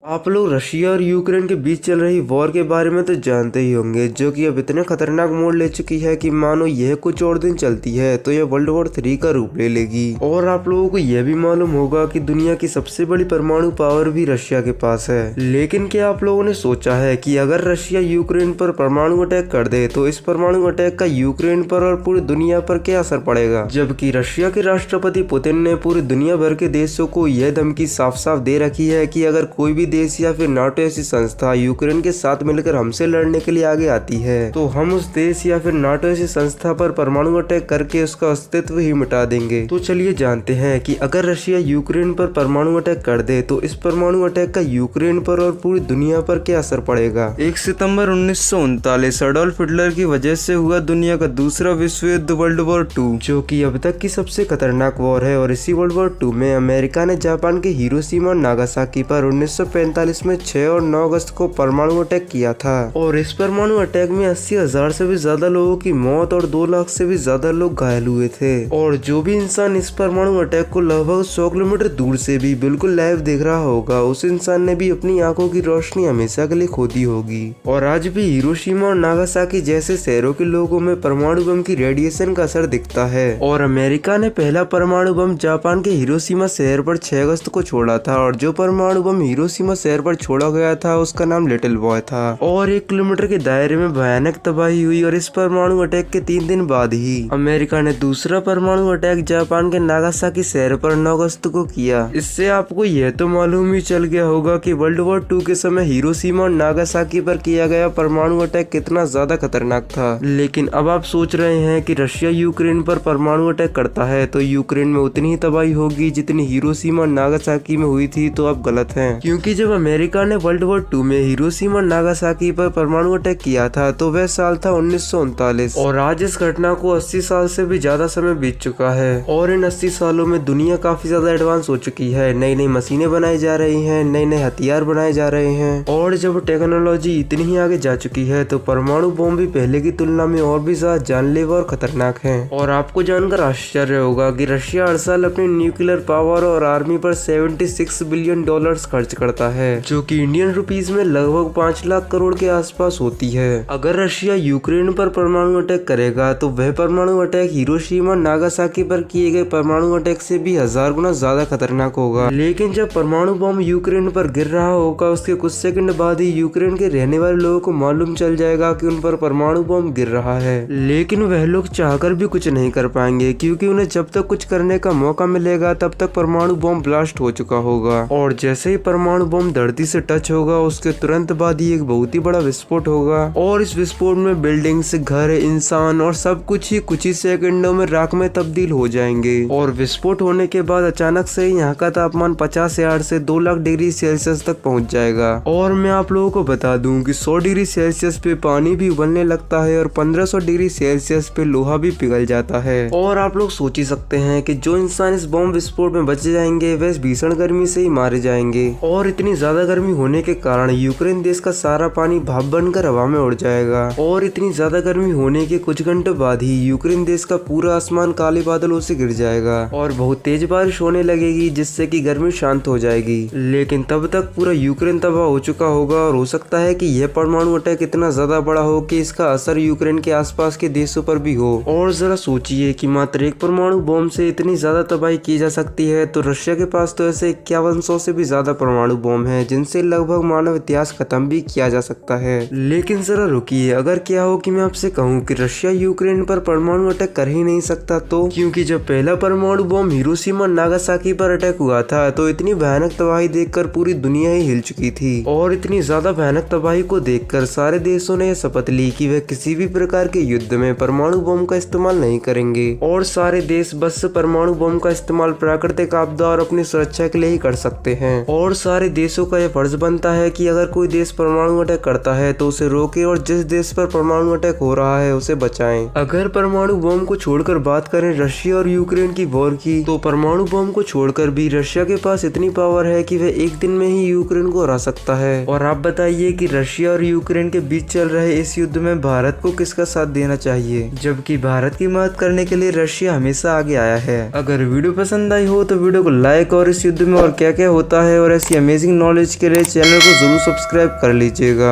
आप लोग रशिया और यूक्रेन के बीच चल रही वॉर के बारे में तो जानते ही होंगे, जो कि अब इतने खतरनाक मोड़ ले चुकी है कि मानो यह कुछ और दिन चलती है तो यह वर्ल्ड वॉर 3 का रूप ले लेगी। और आप लोगों को यह भी मालूम होगा कि दुनिया की सबसे बड़ी परमाणु पावर भी रशिया के पास है। लेकिन क्या आप लोगों ने सोचा है कि अगर रशिया यूक्रेन पर परमाणु अटैक कर दे तो इस परमाणु अटैक का यूक्रेन पर और पूरी दुनिया पर क्या असर पड़ेगा? जबकि रशिया के राष्ट्रपति पुतिन ने पूरी दुनिया भर के देशों को यह धमकी साफ साफ दे रखी है कि अगर कोई भी देश या फिर नाटो ऐसी संस्था यूक्रेन के साथ मिलकर हमसे लड़ने के लिए आगे आती है तो हम उस देश या फिर नाटो ऐसी संस्था पर परमाणु अटैक करके उसका अस्तित्व ही मिटा देंगे। तो चलिए जानते हैं कि अगर रशिया यूक्रेन पर परमाणु अटैक कर दे तो इस परमाणु अटैक का यूक्रेन पर और पूरी दुनिया पर क्या असर पड़ेगा। 1 सितंबर 1939 एडोल्फ हिटलर की वजह से हुआ दुनिया का दूसरा विश्व युद्ध वर्ल्ड वॉर 2, जो कि अब तक की सबसे खतरनाक वॉर है। और इसी वर्ल्ड वॉर 2 में अमेरिका ने जापान के हिरोशिमा और नागासाकी पर 1945 में 6 और 9 अगस्त को परमाणु अटैक किया था। और इस परमाणु अटैक में 80,000 से भी ज्यादा लोगों की मौत और 2 लाख से भी ज्यादा लोग घायल हुए थे। और जो भी इंसान इस परमाणु अटैक को लगभग 100 किलोमीटर दूर से भी बिल्कुल लाइव देख रहा होगा, उस इंसान ने भी अपनी आंखों की रोशनी हमेशा के लिए खो दी होगी। और आज भी हिरोशिमा और नागासाकी जैसे शहरों के लोगों में परमाणु बम की रेडिएशन का असर दिखता है। और अमेरिका ने पहला परमाणु बम जापान के हिरोशिमा शहर पर 6 अगस्त को छोड़ा था। और जो परमाणु बम हिरोशिमा शहर पर छोड़ा गया था उसका नाम लिटिल बॉय था। और 1 किलोमीटर के दायरे में भयानक तबाही हुई। और इस परमाणु अटैक के 3 दिन बाद ही अमेरिका ने दूसरा परमाणु अटैक जापान के नागासाकी शहर पर 9 अगस्त को किया। इससे आपको यह तो मालूम ही चल गया होगा कि वर्ल्ड वॉर 2 के समय हिरोशिमा और नागासाकी पर किया गया परमाणु अटैक कितना ज्यादा खतरनाक था। लेकिन अब आप सोच रहे हैं कि रशिया यूक्रेन पर परमाणु अटैक करता है तो यूक्रेन में उतनी ही तबाही होगी जितनी हिरोशिमा और नागासाकी में हुई थी, तो आप गलत हैं। क्योंकि जब अमेरिका ने वर्ल्ड वॉर 2 में हिरोशिमा और नागासाकी पर परमाणु अटैक किया था तो वह साल था 1939। और आज इस घटना को 80 साल से भी ज्यादा समय बीत चुका है। और इन 80 सालों में दुनिया काफी ज्यादा एडवांस हो चुकी है। नई नई मशीनें बनाई जा रही हैं, नए नए हथियार बनाए जा रहे हैं। और जब टेक्नोलॉजी इतनी ही आगे जा चुकी है तो परमाणु बम भी पहले की तुलना में और भी ज्यादा जानलेवा और खतरनाक है। और आपको जानकर आश्चर्य होगा कि रशिया हर साल अपनी न्यूक्लियर पावर और आर्मी पर $76 बिलियन खर्च करता है, जो कि इंडियन रुपीस में लगभग 5 लाख करोड़ के आसपास होती है। अगर रशिया यूक्रेन पर परमाणु अटैक करेगा तो वह परमाणु अटैक हिरोशिमा नागासाकी पर किए गए परमाणु अटैक से भी 1000 गुना ज्यादा खतरनाक होगा। लेकिन जब परमाणु बम यूक्रेन पर गिर रहा होगा उसके कुछ सेकंड बाद ही यूक्रेन के रहने वाले लोगों को मालूम चल जाएगा कि उन पर परमाणु बम गिर रहा है। लेकिन वह लोग चाहकर भी कुछ नहीं कर पाएंगे, क्योंकि उन्हें जब तक कुछ करने का मौका मिलेगा तब तक परमाणु बम ब्लास्ट हो चुका होगा। और जैसे ही परमाणु बम धरती से टच होगा उसके तुरंत बाद ही एक बहुत ही बड़ा विस्फोट होगा। और इस विस्फोट में बिल्डिंग्स, घर, इंसान और सब कुछ ही सेकंडों में राख में तब्दील हो जाएंगे। और विस्फोट होने के बाद अचानक से यहाँ का तापमान 50,000 से 2 लाख डिग्री सेल्सियस तक पहुँच जाएगा। और मैं आप लोगों को बता दूं कि 100 डिग्री सेल्सियस पे पानी भी उबलने लगता है और 1500 डिग्री सेल्सियस पे लोहा भी पिघल जाता है। और आप लोग सोच ही सकते हैं कि जो इंसान इस बम विस्फोट में बच जाएंगे वह इस भीषण गर्मी से ही मारे जाएंगे। और इतनी ज्यादा गर्मी होने के कारण यूक्रेन देश का सारा पानी भाप बनकर हवा में उड़ जाएगा। और इतनी ज्यादा गर्मी होने के कुछ घंटों बाद ही यूक्रेन देश का पूरा आसमान काले बादलों से गिर जाएगा और बहुत तेज बारिश होने लगेगी, जिससे कि गर्मी शांत हो जाएगी। लेकिन तब तक पूरा यूक्रेन तबाह हो चुका होगा। और हो सकता है कि यह परमाणु अटैक इतना ज्यादा बड़ा हो कि इसका असर यूक्रेन के आसपास के देशों पर भी हो। और जरा सोचिए कि मात्र एक परमाणु बम से इतनी ज्यादा तबाही की जा सकती है, तो रशिया के पास तो ऐसे 5100 से भी ज्यादा परमाणु बम है जिनसे लगभग मानव इतिहास खत्म भी किया जा सकता है। लेकिन जरा रुकिए, अगर क्या हो कि मैं आपसे कहूँ कि रशिया यूक्रेन पर परमाणु अटैक कर ही नहीं सकता तो? क्योंकि जब पहला परमाणु बम हिरोशिमा नागासाकी पर अटैक हुआ था तो इतनी भयानक तबाही देखकर पूरी दुनिया ही हिल चुकी थी। और इतनी ज्यादा भयानक तबाही को देखकर सारे देशों ने शपथ ली कि वे किसी भी प्रकार के युद्ध में परमाणु बम का इस्तेमाल नहीं करेंगे। और सारे देश बस परमाणु बम का इस्तेमाल प्राकृतिक आपदा और अपनी सुरक्षा के लिए ही कर सकते हैं। और सारे देशों का यह फर्ज बनता है कि अगर कोई देश परमाणु अटैक करता है तो उसे रोके और जिस देश पर परमाणु अटैक हो रहा है उसे बचाएं। अगर परमाणु बम को छोड़कर बात करें रशिया और यूक्रेन की वॉर की, तो परमाणु बम को छोड़कर भी रशिया के पास इतनी पावर है कि वह एक दिन में ही यूक्रेन को हरा सकता है। और आप बताइए कि रशिया और यूक्रेन के बीच चल रहे इस युद्ध में भारत को किसका साथ देना चाहिए, जबकि भारत की मदद करने के लिए रशिया हमेशा आगे आया है। अगर वीडियो पसंद आई हो तो वीडियो को लाइक और इस युद्ध में और क्या क्या होता है और ऐसी अमेजिंग नॉलेज के लिए चैनल को जरूर सब्सक्राइब कर लीजिएगा।